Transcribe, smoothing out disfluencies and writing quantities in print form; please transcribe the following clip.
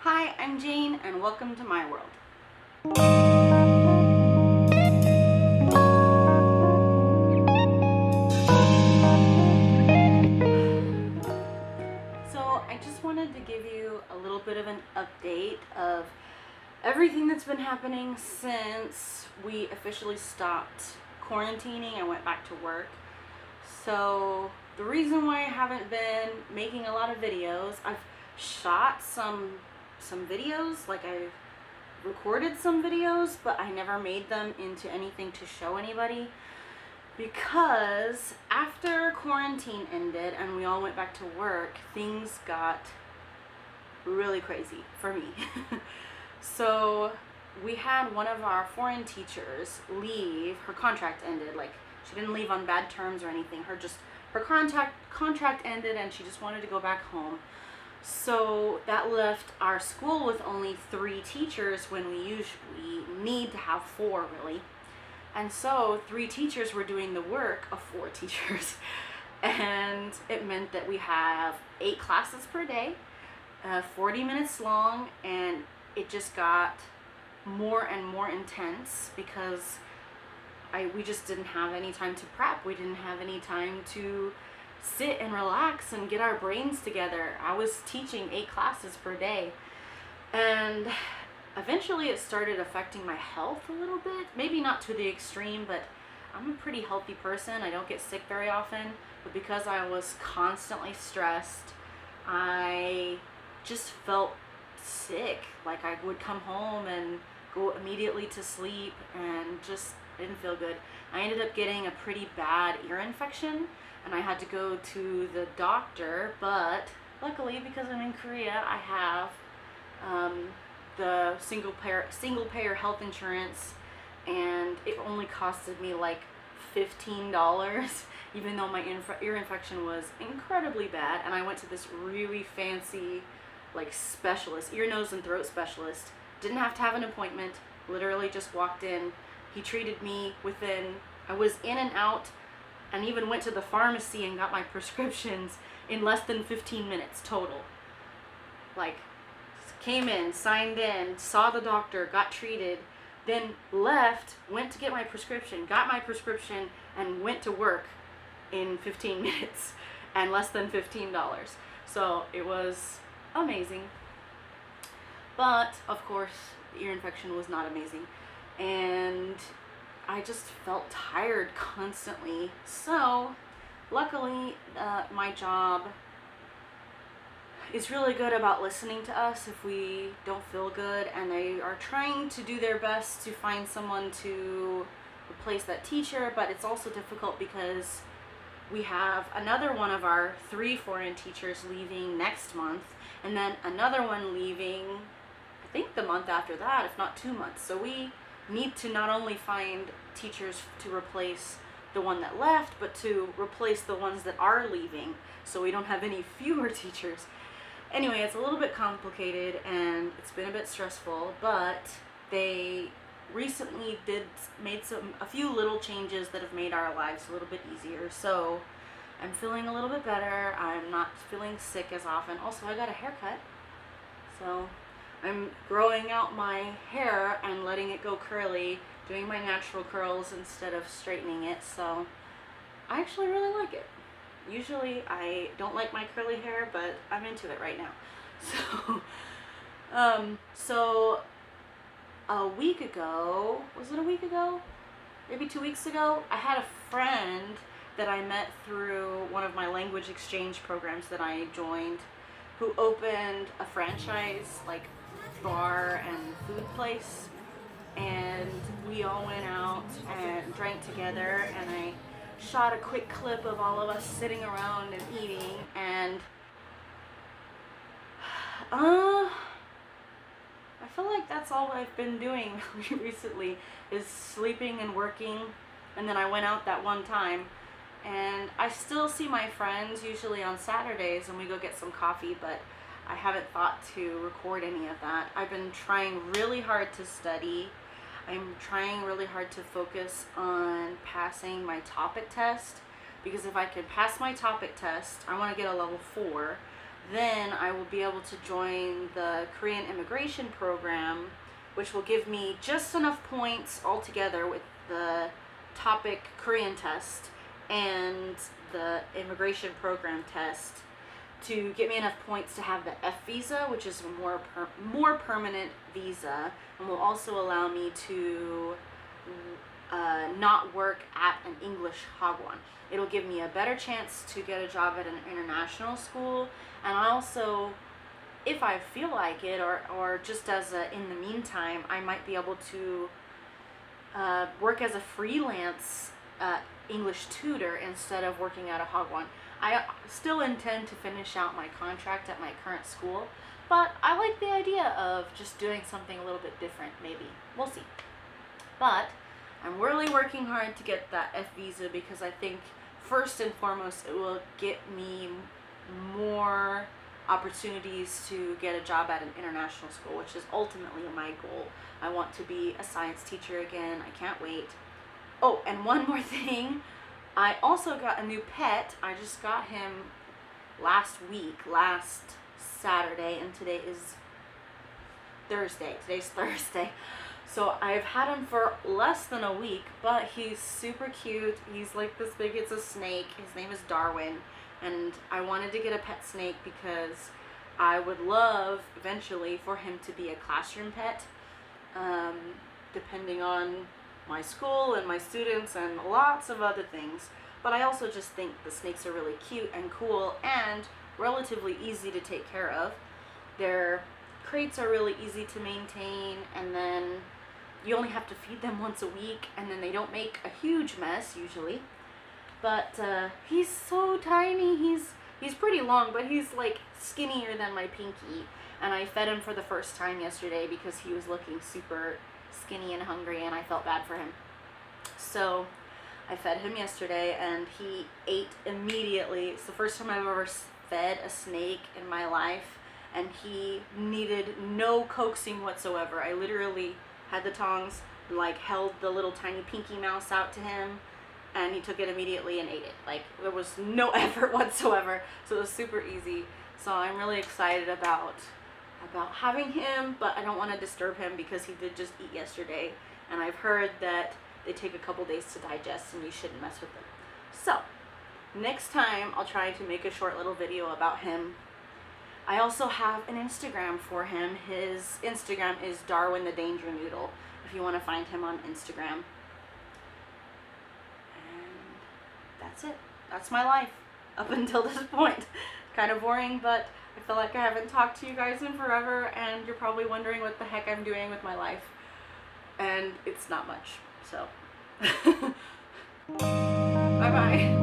Hi, I'm Jane, and welcome to my world. So, I just wanted to give you a little bit of an update of everything that's been happening since we officially stopped quarantining and went back to work. So, the reason why I haven't been making a lot of videos, I've shot some videos, like I've recorded some videos, but I never made them into anything to show anybody because after quarantine ended and we all went back to work, things got really crazy for me. So we had one of our foreign teachers leave. Her contract ended. Like, she didn't leave on bad terms or anything. Her contract ended and she just wanted to go back home. So that left our school with only 3 teachers when we usually need to have 4, really. And so 3 teachers were doing the work of 4 teachers. And it meant that we have 8 classes per day, 40 minutes long, and it just got more and more intense because we just didn't have any time to prep. We didn't have any time to sit and relax and get our brains together. I was teaching 8 classes per day, and eventually it started affecting my health a little bit. Maybe not to the extreme, but I'm a pretty healthy person. I don't get sick very often, but because I was constantly stressed, I just felt sick. Like, I would come home and go immediately to sleep and just didn't feel good. I ended up getting a pretty bad ear infection and I had to go to the doctor, but luckily, because I'm in Korea, I have the single payer health insurance, and it only costed me like $15, even though my ear infection was incredibly bad. And I went to this really fancy, like, specialist, ear, nose, and throat specialist. Didn't have to have an appointment, literally just walked in. He treated me I was in and out, and even went to the pharmacy and got my prescriptions in less than 15 minutes total. Like, came in, signed in, saw the doctor, got treated, then left, went to get my prescription, got my prescription, and went to work in 15 minutes and less than $15. So it was amazing. But of course, the ear infection was not amazing, and I just felt tired constantly. So luckily, my job is really good about listening to us if we don't feel good, and they are trying to do their best to find someone to replace that teacher. But it's also difficult because we have another one of our 3 foreign teachers leaving next month, and then another one leaving, I think, the month after that, if not 2 months. So we need to not only find teachers to replace the one that left, but to replace the ones that are leaving, so we don't have any fewer teachers. Anyway, it's a little bit complicated and it's been a bit stressful, but they recently made a few little changes that have made our lives a little bit easier. So I'm feeling a little bit better. I'm not feeling sick as often. Also, I got a haircut, so I'm growing out my hair and letting it go curly, doing my natural curls instead of straightening it. So I actually really like it. Usually I don't like my curly hair, but I'm into it right now. So a week ago, was it a week ago? Maybe 2 weeks ago, I had a friend that I met through one of my language exchange programs that I joined, who opened a franchise, like, bar and food place, and we all went out and drank together, and I shot a quick clip of all of us sitting around and eating, and I feel like that's all I've been doing recently, is sleeping and working. And then I went out that one time, and I still see my friends usually on Saturdays and we go get some coffee, but I haven't thought to record any of that. I've been trying really hard to study. I'm trying really hard to focus on passing my topic test, because if I can pass my topic test, I want to get a level 4, then I will be able to join the Korean immigration program, which will give me just enough points altogether with the topic Korean test and the immigration program test to get me enough points to have the F visa, which is a more permanent visa, and will also allow me to not work at an English hagwon. It'll give me a better chance to get a job at an international school, and also, if I feel like it, or just as in the meantime, I might be able to work as a freelance English tutor instead of working at a hagwon. I still intend to finish out my contract at my current school, but I like the idea of just doing something a little bit different, maybe. We'll see. But I'm really working hard to get that F visa because I think first and foremost it will get me more opportunities to get a job at an international school, which is ultimately my goal. I want to be a science teacher again. I can't wait. Oh, and one more thing. I also got a new pet. I just got him last Saturday, and today is Thursday. Today's Thursday. So I've had him for less than a week, but he's super cute. He's like this big. It's a snake. His name is Darwin, and I wanted to get a pet snake because I would love eventually for him to be a classroom pet, depending on my school and my students and lots of other things. But I also just think the snakes are really cute and cool and relatively easy to take care of. Their crates are really easy to maintain, and then you only have to feed them once a week, and then they don't make a huge mess usually. But he's so tiny. He's pretty long, but he's like skinnier than my pinky, and I fed him for the first time yesterday because he was looking super skinny and hungry, and I felt bad for him. So I fed him yesterday, and he ate immediately. It's the first time I've ever fed a snake in my life, and he needed no coaxing whatsoever. I literally had the tongs, like held the little tiny pinky mouse out to him, and he took it immediately and ate it. Like, there was no effort whatsoever, so it was super easy. So I'm really excited about having him, but I don't want to disturb him because he did just eat yesterday, and I've heard that they take a couple days to digest and you shouldn't mess with them. So next time I'll try to make a short little video about him. I also have an Instagram for him. His Instagram is Darwin the Danger Noodle, if you want to find him on Instagram. And that's it. That's my life up until this point. Kind of boring, but I feel like I haven't talked to you guys in forever, and you're probably wondering what the heck I'm doing with my life. And it's not much, so. Bye-bye.